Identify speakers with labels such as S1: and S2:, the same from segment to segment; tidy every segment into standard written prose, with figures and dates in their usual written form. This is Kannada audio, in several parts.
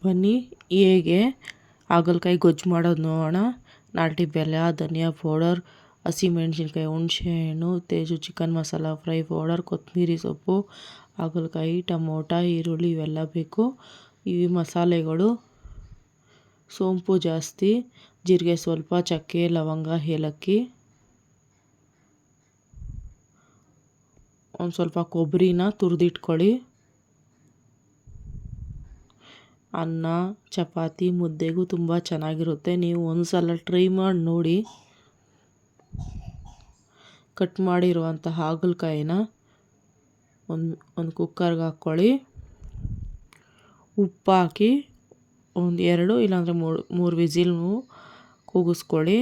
S1: ಬನ್ನಿ ಹೇಗೆ ಹಾಗಲಕಾಯಿ ಗೊಜ್ಜು ಮಾಡೋದು ನೋಡೋಣ. ನಾಟಿ ಬೆಲ್ಲ, ಧನಿಯಾ ಪೌಡರ್, ಹಸಿಮೆಣಸಿನ್ಕಾಯಿ, ಹುಣಸೆಹಣ್ಣು, Teju chicken masala fry powder, ಕೊತ್ತಂಬರಿ ಸೊಪ್ಪು, ಹಾಗಲಕಾಯಿ, ಟೊಮೊಟೊ, ಈರುಳ್ಳಿ ಇವೆಲ್ಲ ಬೇಕು. ಈ ಮಸಾಲೆಗಳು ಸೋಂಪು ಜಾಸ್ತಿ, ಜೀರಿಗೆ ಸ್ವಲ್ಪ, ಚಕ್ಕೆ, ಲವಂಗ, ಏಲಕ್ಕಿ, ಒಂದು ಸ್ವಲ್ಪ ಕೊಬ್ಬರಿನ ತುರಿದಿಟ್ಕೊಳ್ಳಿ. ಅನ್ನ, ಚಪಾತಿ, ಮುದ್ದೆಗೂ ತುಂಬ ಚೆನ್ನಾಗಿರುತ್ತೆ. ನೀವು ಒಂದು ಸಲ ಟ್ರೈ ಮಾಡಿ ನೋಡಿ. ಕಟ್ ಮಾಡಿರುವಂಥ ಹಾಗಲಕಾಯಿನ ಒಂದು ಕುಕ್ಕರ್ಗೆ ಹಾಕ್ಕೊಳ್ಳಿ. ಉಪ್ಪು ಹಾಕಿ ಒಂದು 2 ಇಲ್ಲಾಂದರೆ 3 ವಿಸಿಲ್ ಕೂಗಿಸ್ಕೊಳ್ಳಿ.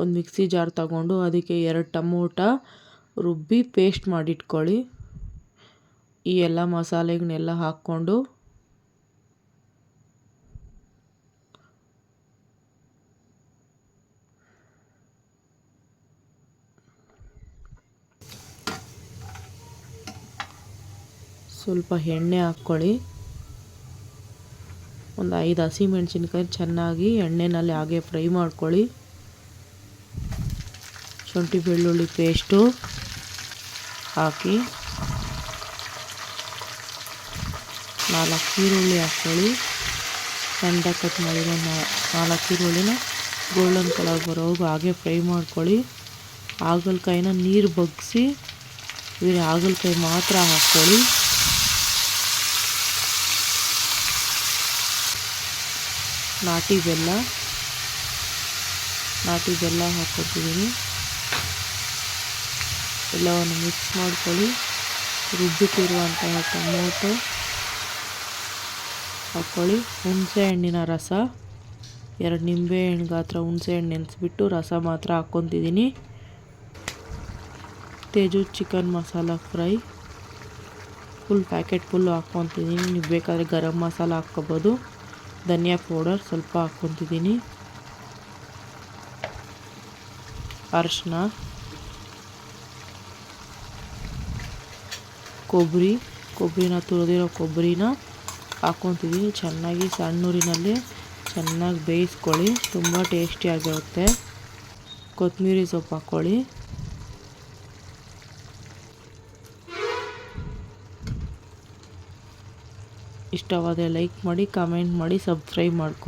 S1: ಒಂದು ಮಿಕ್ಸಿ ಜಾರ್ ತಗೊಂಡು ಅದಕ್ಕೆ 2 ಟೊಮೊಟೊ ರುಬ್ಬಿ ಪೇಸ್ಟ್ ಮಾಡಿಟ್ಕೊಳ್ಳಿ. ಈ ಎಲ್ಲ ಮಸಾಲೆಗಳನ್ನೆಲ್ಲ ಹಾಕ್ಕೊಂಡು ಸ್ವಲ್ಪ ಎಣ್ಣೆ ಹಾಕ್ಕೊಳ್ಳಿ. ಒಂದು 5 ಹಸಿಮೆಣಸಿನ್ಕಾಯಿ ಚೆನ್ನಾಗಿ ಎಣ್ಣೆನಲ್ಲಿ ಹಾಗೆ ಫ್ರೈ ಮಾಡ್ಕೊಳ್ಳಿ. ಶುಂಠಿ ಬೆಳ್ಳುಳ್ಳಿ ಪೇಸ್ಟು ಹಾಕಿ 4 ಈರುಳ್ಳಿ ಹಾಕ್ಕೊಳ್ಳಿ. ಸಣ್ಣದಾಗಿ ಕಟ್ ಮಾಡಿರೋ 4 ಈರುಳ್ಳಿನ ಗೋಲ್ಡನ್ ಕಲರ್ ಬರೋವರೆಗೂ ಹಾಗೆ ಫ್ರೈ ಮಾಡ್ಕೊಳ್ಳಿ. ಹಾಗಲಕಾಯಿನ ನೀರು ಬಗ್ಗಿಸಿ ಬೇರೆ ಹಾಗಲಕಾಯಿ ಮಾತ್ರ ಹಾಕ್ಕೊಳ್ಳಿ. ನಾಟಿ ಬೆಲ್ಲ ಹಾಕ್ಕೊತಿದ್ದೀನಿ. ಎಲ್ಲವನ್ನು ಮಿಕ್ಸ್ ಮಾಡ್ಕೊಳ್ಳಿ. ರುಬ್ಬಿಟ್ಟಿರುವಂತಹ ಟೊಮೊಟೊ ಹಾಕ್ಕೊಳ್ಳಿ. ಹುಣಸೆ ಹಣ್ಣಿನ ರಸ 2 ನಿಂಬೆ ಹಣ್ಣು ಗಾತ್ರ ಹುಣಸೆ ಹಣ್ಣು ನೆನೆಸ್ಬಿಟ್ಟು ರಸ ಮಾತ್ರ ಹಾಕ್ಕೊತಿದ್ದೀನಿ. Teju chicken masala fry full packet full ಹಾಕ್ಕೊತಿದ್ದೀನಿ. ನೀವು ಬೇಕಾದರೆ ಗರಂ ಮಸಾಲ ಹಾಕ್ಕೊಬೋದು. ಧನಿಯಾ ಪೌಡರ್ ಸ್ವಲ್ಪ ಹಾಕ್ಕೊತಿದ್ದೀನಿ. ಅರಿಶಿನ, ಕೊಬ್ಬರಿನ ತುರಿದಿರೋ ಕೊಬ್ಬರಿನ ಹಾಕ್ಕೊತಿದ್ದೀನಿ. ಚೆನ್ನಾಗಿ ಸಣ್ಣೂರಿನಲ್ಲಿ ಚೆನ್ನಾಗಿ ಬೇಯಿಸ್ಕೊಳ್ಳಿ. ತುಂಬ ಟೇಸ್ಟಿಯಾಗಿರುತ್ತೆ. ಕೊತ್ತಂಬರಿ ಸೊಪ್ಪು ಹಾಕ್ಕೊಳ್ಳಿ. ಇಷ್ಟವಾದರೆ ಲೈಕ್ ಮಾಡಿ, ಕಮೆಂಟ್ ಮಾಡಿ, ಸಬ್ಸ್ಕ್ರೈಬ್ ಮಾಡ್ಕೊಳ್ಳಿ.